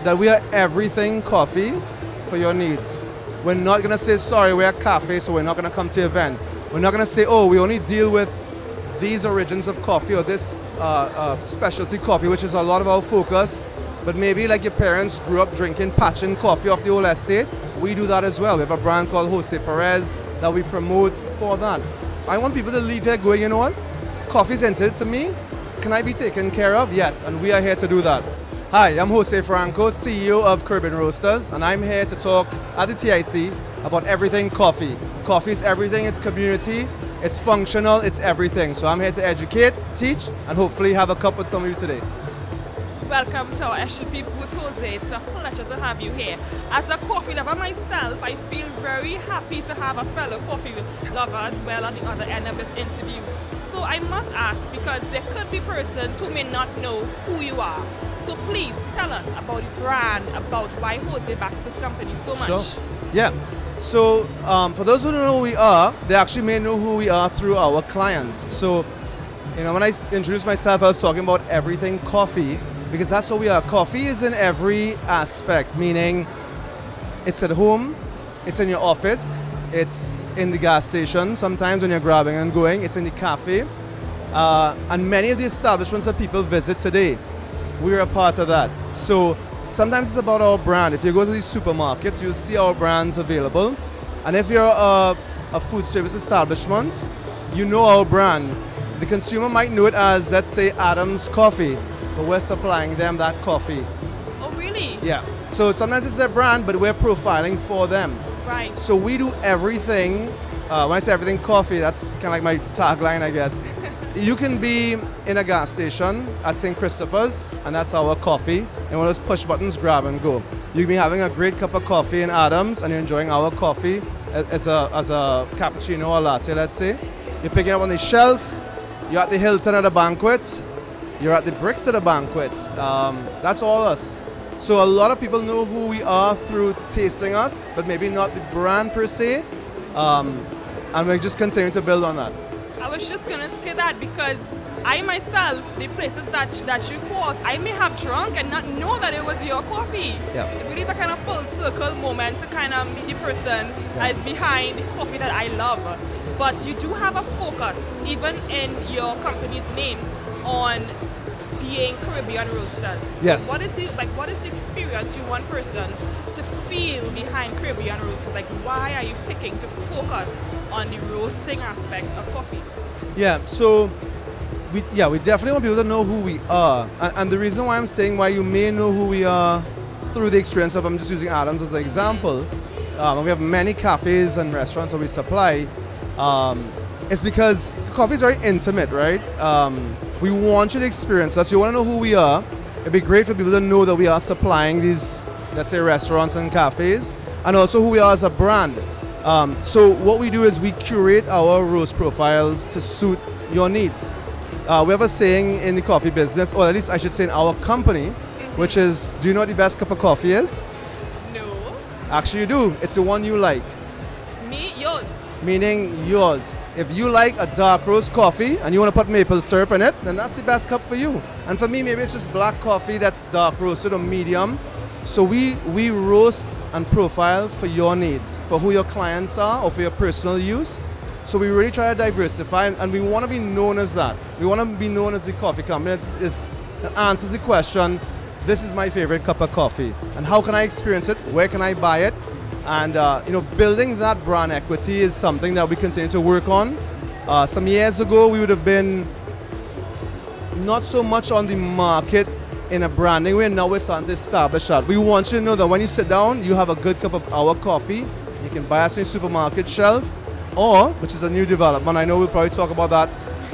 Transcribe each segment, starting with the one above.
that we are everything coffee for your needs. We're not going to say, sorry, we're a cafe, so we're not going to come to your event. We're not going to say, oh, we only deal with these origins of coffee or this specialty coffee, which is a lot of our focus. But maybe like your parents grew up drinking patching coffee off the old estate, we do that as well. We have a brand called Jose Perez that we promote for that. I want people to leave here going, you know what? Coffee's entered to me. Can I be taken care of? Yes, and we are here to do that. Hi, I'm Jose Franco, CEO of Caribbean Roasters, and I'm here to talk at the TIC about everything coffee. Coffee is everything, it's community, it's functional, it's everything. So I'm here to educate, teach, and hopefully have a cup with some of you today. Welcome to our SHP booth, Jose. It's a pleasure to have you here. As a coffee lover myself, I feel very happy to have a fellow coffee lover as well on the other end of this interview. So I must ask, because there could be persons who may not know who you are. So please tell us about the brand, about why Jose backs this company so much. Sure. Yeah. So for those who don't know who we are, they actually may know who we are through our clients. So, you know, when I introduced myself, I was talking about everything coffee, because that's what we are. Coffee is in every aspect, meaning it's at home, it's in your office, it's in the gas station, sometimes when you're grabbing and going, it's in the cafe. And many of the establishments that people visit today, we're a part of that. So sometimes it's about our brand. If you go to these supermarkets, you'll see our brands available. And if you're a food service establishment, you know our brand. The consumer might know it as, let's say, Adam's Coffee, but we're supplying them that coffee. Oh, really? Yeah. So sometimes it's their brand, but we're profiling for them. Right. So we do everything. When I say everything coffee, that's kind of like my tagline, I guess. You can be in a gas station at St. Christopher's, and that's our coffee. And one of those push buttons, grab and go. You can be having a great cup of coffee in Adams, and you're enjoying our coffee as a cappuccino or latte, let's say. You're picking it up on the shelf. You're at the Hilton at a banquet. You're at the Bricks at a banquet. That's all us. So a lot of people know who we are through tasting us, but maybe not the brand per se. And we're just continuing to build on that. I was just going to say that because I myself, the places that you quote, I may have drunk and not know that it was your coffee. Yeah. It really is a kind of full circle moment to kind of meet the person that is behind the coffee that I love. But you do have a focus, even in your company's name, on being Caribbean Roasters. Yes. What is the experience you want persons to feel behind Caribbean Roasters? Like, why are you picking to focus on the roasting aspect of coffee? Yeah, so we definitely want people to know who we are. And the reason why I'm saying why you may know who we are through the experience of, I'm just using Adams as an example, and we have many cafes and restaurants that we supply, it's because coffee is very intimate, right? We want you to experience us. You want to know who we are. It'd be great for people to know that we are supplying these, let's say, restaurants and cafes, and also who we are as a brand. So what we do is we curate our roast profiles to suit your needs. We have a saying in the coffee business, or at least I should say in our company, which is, do you know what the best cup of coffee is? No. Actually you do. It's the one you like. Me? Yours? Meaning yours. If you like a dark roast coffee and you want to put maple syrup in it, then that's the best cup for you. And for me, maybe it's just black coffee that's dark roasted or medium. So we roast and profile for your needs, for who your clients are or for your personal use. So we really try to diversify, and we want to be known as that. We want to be known as the coffee company. It answers the question, this is my favorite cup of coffee. And how can I experience it? Where can I buy it? And building that brand equity is something that we continue to work on. Some years ago, we would have been not so much on the market in a branding way. Now we're starting to establish that. We want you to know that when you sit down, you have a good cup of our coffee. You can buy us on your supermarket shelf, or, which is a new development, I know we'll probably talk about that,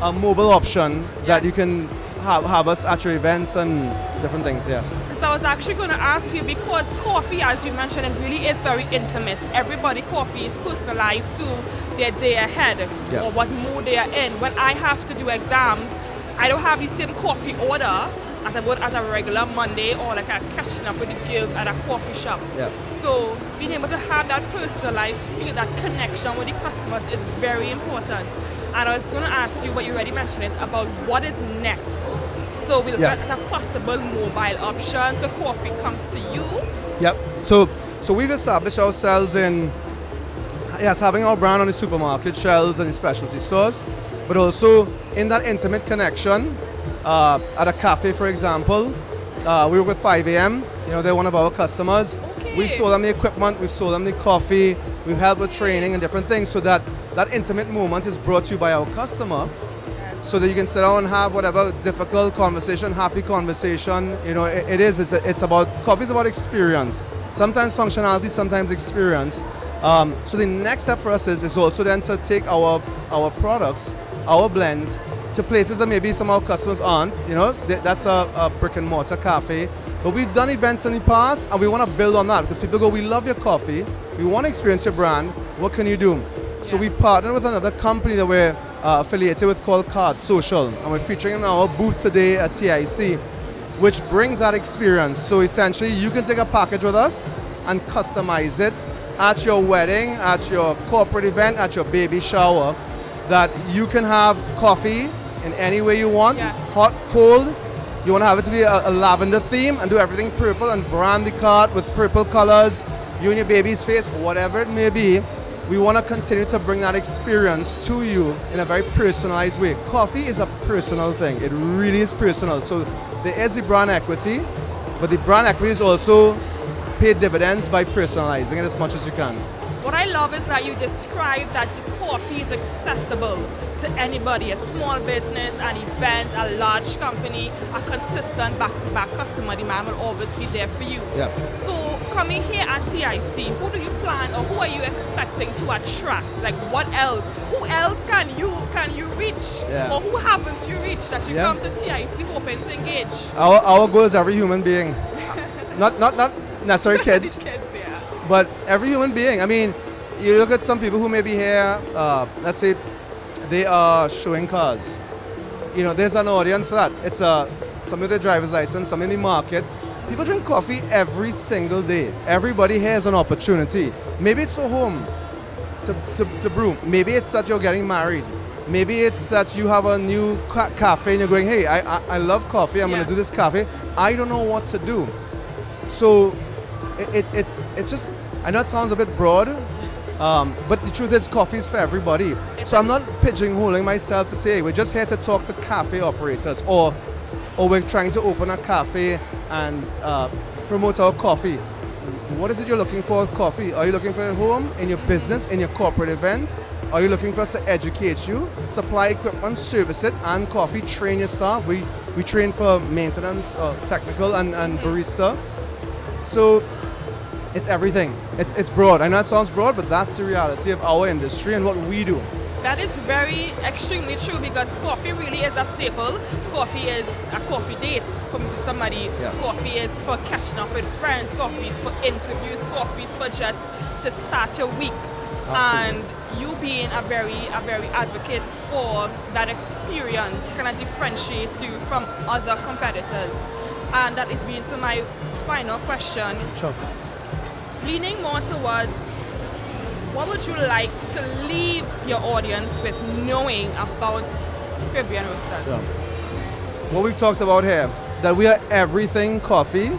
a mobile option that you can have us at your events and different things, yeah. So I was actually going to ask you, because coffee, as you mentioned, it really is very intimate. Everybody coffee is personalized to their day ahead or what mood they are in. When I have to do exams, I don't have the same coffee order as a regular Monday or like a catching up with the girls at a coffee shop. Yeah. So being able to have that personalized feel, that connection with the customers is very important. And I was going to ask you, but you already mentioned it, about what is next. So we look at a possible mobile option, so coffee comes to you. Yep. So we've established ourselves in having our brand on the supermarket shelves and the specialty stores, but also in that intimate connection at a cafe, for example. We work with 5 a.m. They're one of our customers. Okay. We've sold them the equipment, we've sold them the coffee, we've helped with training and different things, so that intimate moment is brought to you by our customer, so that you can sit down and have whatever difficult conversation, happy conversation. It's about, coffee is about experience. Sometimes functionality, sometimes experience. So the next step for us is also then to take our products, our blends, to places that maybe some of our customers aren't. That's a brick and mortar cafe. But we've done events in the past, and we want to build on that, because people go, we love your coffee, we want to experience your brand, what can you do? So we partnered with another company that we're affiliated with called Card Social, and we're featuring in our booth today at TIC, which brings that experience. So essentially, you can take a package with us and customize it at your wedding, at your corporate event, at your baby shower, that you can have coffee in any way you want, hot, cold. You want to have it to be a lavender theme and do everything purple and brand the cart with purple colors, you and your baby's face, whatever it may be. We want to continue to bring that experience to you in a very personalized way. Coffee is a personal thing. It really is personal. So there is the brand equity, but the brand equity is also paid dividends by personalizing it as much as you can. What I love is that you describe that coffee is accessible to anybody, a small business, an event, a large company, a consistent back-to-back customer demand will always be there for you. Yeah. So coming here at TIC, who do you plan or who are you expecting to attract? Like what else? Who else can you reach? Yeah. Or who haven't you reached that you come to TIC hoping to engage? Our goal is every human being. not necessarily kids. Kids, yeah. But every human being. I mean, you look at some people who may be here, let's say they are showing cars. There's an audience for that. It's some with their driver's license, some in the market. People drink coffee every single day. Everybody here has an opportunity. Maybe it's for home to brew. Maybe it's that you're getting married. Maybe it's that you have a new cafe and you're going, hey, I love coffee. I'm going to do this cafe. I don't know what to do. So it's just, I know it sounds a bit broad, but the truth is coffee is for everybody. So I'm not pigeonholing myself to say, hey, we're just here to talk to cafe operators, or we're trying to open a cafe and promote our coffee. What is it you're looking for with coffee? Are you looking for it at home, in your business, in your corporate events? Are you looking for us to educate you, supply equipment, service it, and coffee, train your staff? We train for maintenance, technical, and barista. So it's everything. It's broad. I know it sounds broad, but that's the reality of our industry and what we do. That is extremely true, because coffee really is a staple. Coffee is a coffee date for meeting somebody. Yeah. Coffee is for catching up with friends. Coffee is for interviews. Coffee is for just to start your week. Absolutely. And you being a very advocate for that experience kind of differentiates you from other competitors. And that is being to my final question. Sure. Leaning more towards, what would you like to leave your audience with knowing about Caribbean Roasters? Yeah. What we've talked about here, that we are everything coffee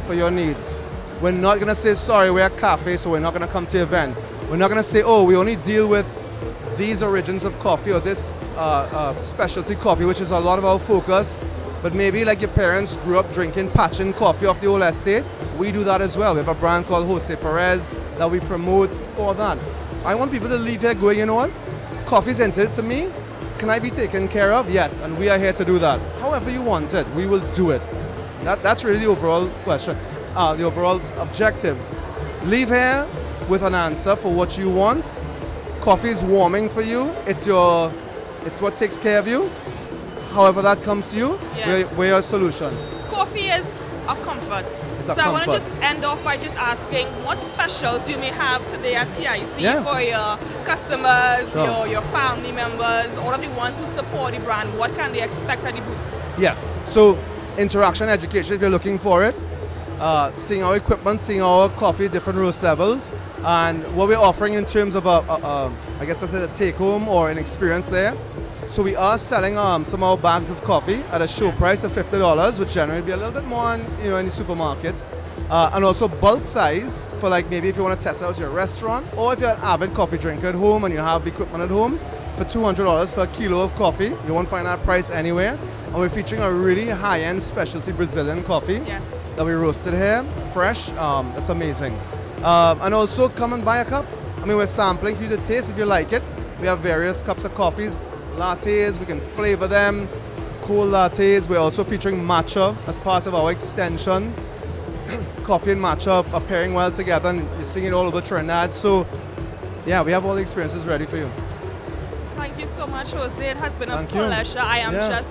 for your needs. We're not going to say, sorry, we're a cafe, so we're not going to come to your event. We're not going to say, oh, we only deal with these origins of coffee or this specialty coffee, which is a lot of our focus. But maybe like your parents grew up drinking patching coffee off the old estate, we do that as well. We have a brand called Jose Perez that we promote for that. I want people to leave here going, you know what? Coffee's entered to me. Can I be taken care of? Yes, and we are here to do that. However you want it, we will do it. That's really the overall question, the overall objective. Leave here with an answer for what you want. Coffee is warming for you. It's what takes care of you. However that comes to you, we're your solution. Coffee is a comfort. So I want to just end off by just asking what specials you may have today at TIC for your customers, your family members, all of the ones who support the brand. What can they expect at the booths? Yeah, so interaction education if you're looking for it. Seeing our equipment, seeing our coffee, different roast levels, and what we're offering in terms of I guess that's a take home or an experience there. So we are selling some of our bags of coffee at a show price of $50, which generally be a little bit more in, in the supermarkets. And also bulk size for like maybe if you want to test out your restaurant, or if you're an avid coffee drinker at home and you have equipment at home, for $200 for a kilo of coffee. You won't find that price anywhere. And we're featuring a really high-end specialty Brazilian coffee that we roasted here, fresh. It's amazing. And also come and buy a cup. I mean, we're sampling for you to taste if you like it. We have various cups of coffees, lattes, we can flavor them, cold lattes. We're also featuring matcha as part of our extension. Coffee and matcha are pairing well together, and you're seeing it all over Trinidad. So, yeah, we have all the experiences ready for you. Thank you so much, Jose. It has been a pleasure. I am just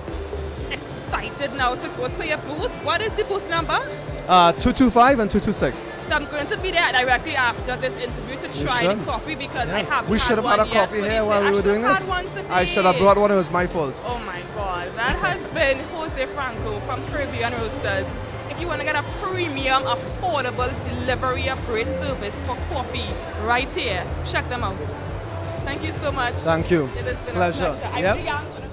excited now to go to your booth. What is the booth number? 225 and 226. So I'm going to be there directly after this interview to try the coffee because I haven't We should have had a coffee here while we were doing this. I should have brought one. It was my fault. Oh my God. That has been Jose Franco from Caribbean Roasters. If you want to get a premium, affordable delivery of great service for coffee right here, check them out. Thank you so much. Thank you. It has been Pleasure. a pleasure. I really am going to